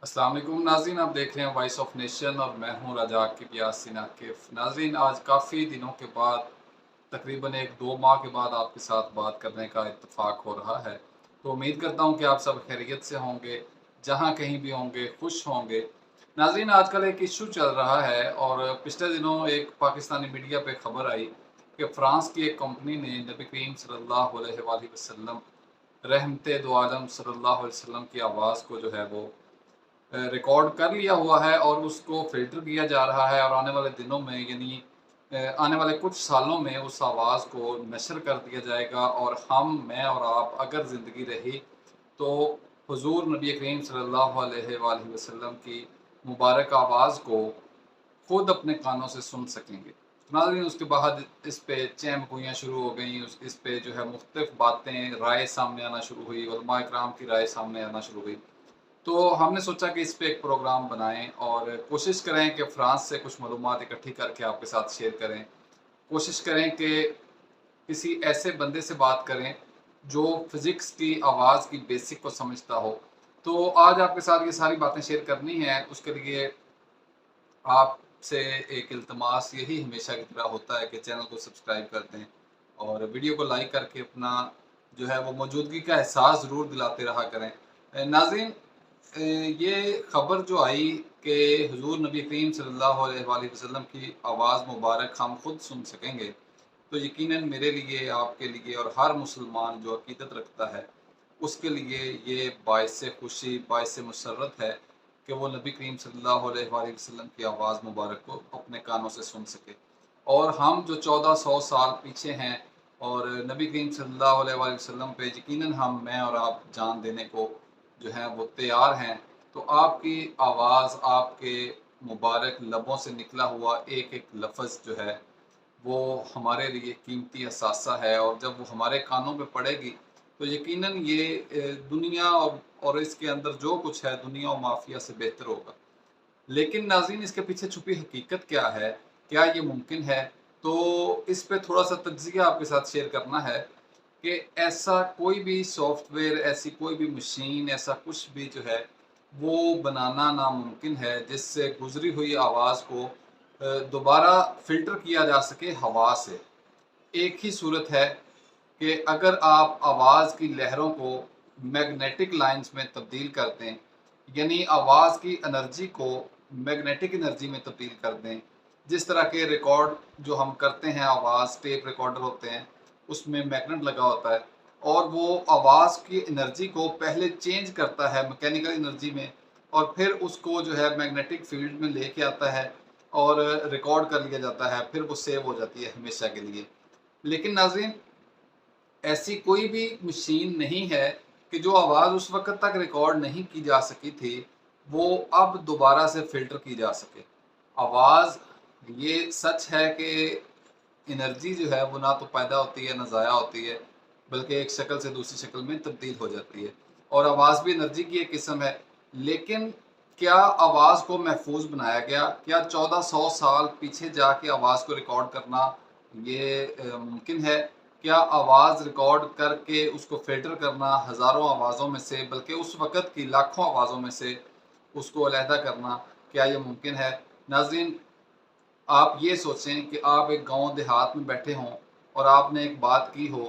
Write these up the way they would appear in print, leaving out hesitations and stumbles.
अस्सलाम वालेकुम नाज़रीन, आप देख रहे हैं वॉइस ऑफ नेशन और मैं हूं रजाक की प्यासी नाकिफ़। नाज़रीन, आज काफ़ी दिनों के बाद तकरीबन 1-2 माह के बाद आपके साथ बात करने का इत्तेफाक हो रहा है। तो उम्मीद करता हूं कि आप सब खैरियत से होंगे, जहां कहीं भी होंगे खुश होंगे। नाज़रीन, आजकल एक इशू चल रहा है और पिछले दिनों एक पाकिस्तानी मीडिया पे खबर आई कि फ़्रांस की एक कंपनी ने नबी करीम सल्लल्लाहु अलैहि वसल्लम रहमत दो आलम सल्लल्लाहु अलैहि वसल्लम की आवाज़ को जो है वो रिकॉर्ड कर लिया हुआ है और उसको फ़िल्टर किया जा रहा है और आने वाले दिनों में यानी आने वाले कुछ सालों में उस आवाज़ को नशर कर दिया जाएगा और मैं और आप अगर ज़िंदगी रही तो हुज़ूर नबी करीम सल्लल्लाहु अलैहि वसल्लम की मुबारक आवाज़ को खुद अपने कानों से सुन सकेंगे। नाज़रीन, उसके बाद इस पे चहमगोइयाँ शुरू हो गई, इस पे जो है मुख्तलिफ़ बातें, राय सामने आना शुरू हुई, उलमा इकराम की राय सामने आना शुरू हुई। तो हमने सोचा कि इस पे एक प्रोग्राम बनाएं और कोशिश करें कि फ्रांस से कुछ मालूमात इकट्ठी करके आपके साथ शेयर करें। कोशिश करें कि किसी ऐसे बंदे से बात करें जो फिज़िक्स की आवाज़ की बेसिक को समझता हो। तो आज आपके साथ ये सारी बातें शेयर करनी है, उसके लिए आपसे एक इल्तमास यही हमेशा की तरह होता है कि चैनल को सब्सक्राइब कर दें और वीडियो को लाइक करके अपना जो है वो मौजूदगी का एहसास ज़रूर दिलाते रहा करें। नाज़रीन, ये खबर जो आई कि हुज़ूर नबी करीम सल्लल्लाहु अलैहि वसल्लम की आवाज़ मुबारक हम खुद सुन सकेंगे, तो यकीनन मेरे लिए, आपके लिए और हर मुसलमान जो अक़ीदत रखता है, उसके लिए ये बाइस खुशी, बाइस मसर्रत है कि वो नबी करीम सल्लल्लाहु अलैहि वसल्लम की आवाज़ मुबारक को अपने कानों से सुन सके। और हम जो 1400 साल पीछे हैं और नबी करीम सल्लल्लाहु अलैहि वसल्लम पे यकीनन मैं और आप जान देने को जो है वो तैयार हैं। तो आपकी आवाज़, आपके मुबारक लबों से निकला हुआ एक-एक लफ़्ज़ जो है वो हमारे लिए कीमती असासा है और जब वो हमारे कानों पे पड़ेगी तो यकीनन ये दुनिया और इसके अंदर जो कुछ है दुनिया और माफिया से बेहतर होगा। लेकिन नाज़रीन, इसके पीछे छुपी हकीकत क्या है? क्या ये मुमकिन है? तो इस पे थोड़ा-सा तज्ज़िया आपके साथ शेयर करना है कि ऐसा कोई भी सॉफ्टवेयर, ऐसी कोई भी मशीन, ऐसा कुछ भी जो है वो बनाना नामुमकिन है जिससे गुज़री हुई आवाज़ को दोबारा फ़िल्टर किया जा सके हवा से। एक ही सूरत है कि अगर आप आवाज़ की लहरों को मैग्नेटिक लाइन्स में तब्दील कर दें, यानी आवाज़ की एनर्जी को मैग्नेटिक एनर्जी में तब्दील कर दें। जिस तरह के रिकॉर्ड जो हम करते हैं, आवाज़ टेप रिकॉर्डर होते हैं, उसमें मैग्नेट लगा होता है और वो आवाज़ की एनर्जी को पहले चेंज करता है मैकेनिकल एनर्जी में और फिर उसको जो है मैग्नेटिक फील्ड में लेके आता है और रिकॉर्ड कर लिया जाता है, फिर वो सेव हो जाती है हमेशा के लिए। लेकिन नाज़रीन, ऐसी कोई भी मशीन नहीं है कि जो आवाज़ उस वक़्त तक रिकॉर्ड नहीं की जा सकी थी, वो अब दोबारा से फ़िल्टर की जा सके। आवाज़, ये सच है कि एनर्जी जो है वो ना तो पैदा होती है, ना ज़ाया होती है, बल्कि एक शक्ल से दूसरी शक्ल में तब्दील हो जाती है और आवाज़ भी एनर्जी की एक किस्म है। लेकिन क्या आवाज़ को महफूज़ बनाया गया? क्या 1400 साल पीछे जाके आवाज़ को रिकॉर्ड करना ये मुमकिन है? क्या आवाज़ रिकॉर्ड करके उसको फ़िल्टर करना हज़ारों आवाज़ों में से, बल्कि उस वक़्त की लाखों आवाज़ों में से उसको अलहदा करना, क्या ये मुमकिन है? नाज़रीन, आप ये सोचें कि आप एक गाँव देहात में बैठे हों और आपने एक बात की हो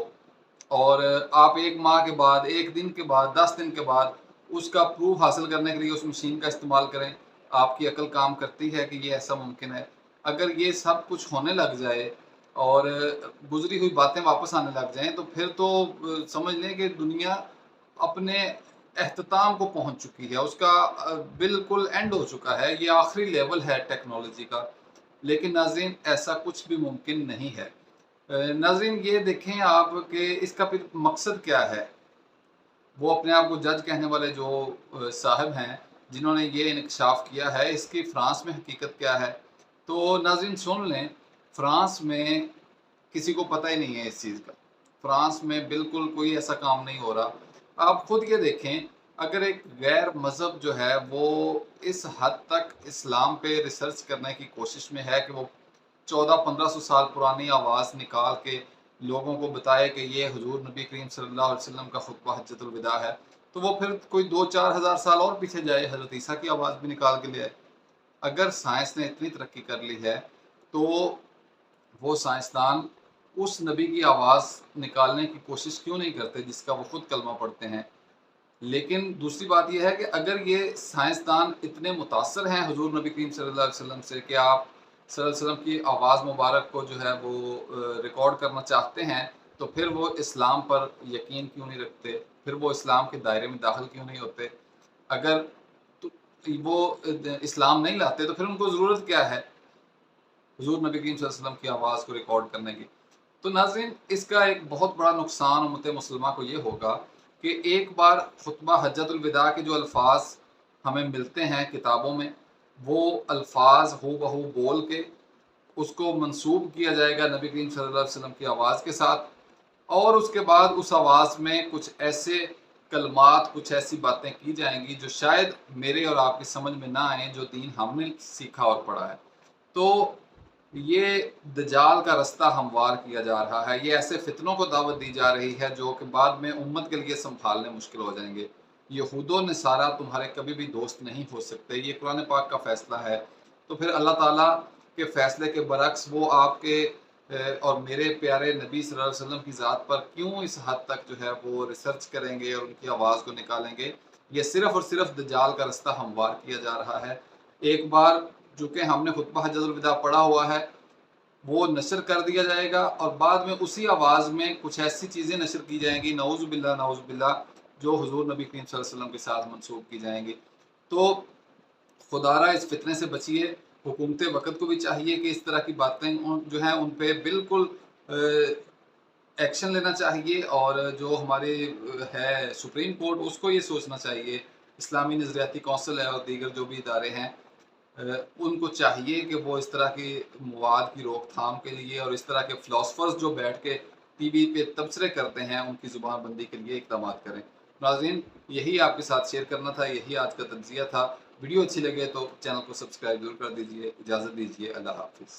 और आप 1 माह के बाद, 1 दिन के बाद, 10 दिन के बाद उसका प्रूफ़ हासिल करने के लिए उस मशीन का इस्तेमाल करें। आपकी अक्ल काम करती है कि ये ऐसा मुमकिन है। अगर ये सब कुछ होने लग जाए और गुज़री हुई बातें वापस आने लग जाएँ तो फिर तो समझ लें कि दुनिया अपने अख्ताम को पहुँच चुकी है। उसका बिल्कुल एंड हो चुका है। ये आखिरी लेवल है टेक्नोलॉजी का। लेकिन नाज़रीन, ऐसा कुछ भी मुमकिन नहीं है। नाज़रीन, ये देखें आप कि इसका फिर मकसद क्या है? वो अपने आप को जज कहने वाले जो साहब हैं, जिन्होंने ये इंकशाफ किया है, इसकी फ़्रांस में हकीकत क्या है? तो नाज़रीन सुन लें, फ़्रांस में किसी को पता ही नहीं है इस चीज़ का। फ़्रांस में बिल्कुल कोई ऐसा काम नहीं हो रहा। आप खुद ये देखें, अगर एक गैर मज़हब जो है वो इस हद तक इस्लाम पे रिसर्च करने की कोशिश में है कि वो 1400-1500 साल पुरानी आवाज़ निकाल के लोगों को बताए कि ये हुज़ूर नबी करीम सल्लल्लाहु अलैहि वसल्लम का खुतबा हज्जतुल विदा है, تو وہ پھر کوئی 2-4 ہزار سال اور پیچھے جائے، حضرت عیسیٰ کی آواز بھی نکال کے لے آئے۔ اگر سائنس نے اتنی ترقی کر لی ہے تو وہ سائنسدان اس نبی کی آواز نکالنے کی کوشش کیوں نہیں کرتے جس کا وہ خود کلمہ پڑھتے ہیں؟ لیکن دوسری بات یہ ہے کہ اگر یہ سائنسدان اتنے متاثر ہیں حضور نبی کریم صلی اللہ علیہ وسلم سے کہ آپ صلی اللہ علیہ وسلم کی آواز مبارک کو جو ہے وہ ریکارڈ کرنا چاہتے ہیں، تو پھر وہ اسلام پر یقین کیوں نہیں رکھتے؟ پھر وہ اسلام کے دائرے میں داخل کیوں نہیں ہوتے؟ اگر وہ اسلام نہیں لاتے تو پھر ان کو ضرورت کیا ہے حضور نبی کریم صلی اللہ علیہ وسلم کی آواز کو ریکارڈ کرنے کی؟ تو ناظرین، اس کا ایک بہت بڑا نقصان امت مسلمہ کو یہ ہوگا کہ ایک بار خطبہ حجۃ الوداع کے جو الفاظ ہمیں ملتے ہیں کتابوں میں، وہ الفاظ ہو بہو بول کے اس کو منسوب کیا جائے گا نبی کریم صلی اللہ علیہ وسلم کی آواز کے ساتھ، اور اس کے بعد اس آواز میں کچھ ایسے کلمات، کچھ ایسی باتیں کی جائیں گی جو شاید میرے اور آپ کی سمجھ میں نہ آئیں، جو دین ہم نے سیکھا اور پڑھا ہے۔ تو یہ دجال کا رستہ ہموار کیا جا رہا ہے، یہ ایسے فتنوں کو دعوت دی جا رہی ہے جو کہ بعد میں امت کے لیے سنبھالنے مشکل ہو جائیں گے۔ یہود و نصارہ تمہارے کبھی بھی دوست نہیں ہو سکتے، یہ قرآن پاک کا فیصلہ ہے۔ تو پھر اللہ تعالیٰ کے فیصلے کے برعکس وہ آپ کے اور میرے پیارے نبی صلی اللہ علیہ وسلم کی ذات پر کیوں اس حد تک جو ہے وہ ریسرچ کریں گے اور ان کی آواز کو نکالیں گے؟ یہ صرف اور صرف دجال کا رستہ ہموار کیا جا رہا ہے۔ ایک بار جو کہ ہم نے خطبہ حجۃ الوداع پڑھا ہوا ہے وہ نشر کر دیا جائے گا، اور بعد میں اسی آواز میں کچھ ایسی چیزیں نشر کی جائیں گی، نعوذ باللہ نعوذ باللہ، جو حضور نبی کریم صلی اللہ علیہ وسلم کے ساتھ منسوب کی جائیں گی۔ تو خدا را اس فتنے سے بچیے۔ حکومت وقت کو بھی چاہیے کہ اس طرح کی باتیں جو ہیں ان پہ بالکل ایکشن لینا چاہیے، اور جو ہمارے ہے سپریم کورٹ، اس کو یہ سوچنا چاہیے، اسلامی نظریاتی کونسل ہے اور دیگر جو بھی ادارے ہیں ان کو چاہیے کہ وہ اس طرح کے مواد کی روک تھام کے لیے اور اس طرح کے فلاسفرز جو بیٹھ کے ٹی وی پہ تبصرے کرتے ہیں ان کی زبان بندی کے لیے اقدامات کریں۔ ناظرین، یہی آپ کے ساتھ شیئر کرنا تھا، یہی آج کا تجزیہ تھا۔ ویڈیو اچھی لگے تو چینل کو سبسکرائب ضرور کر دیجیے۔ اجازت دیجیے، اللہ حافظ۔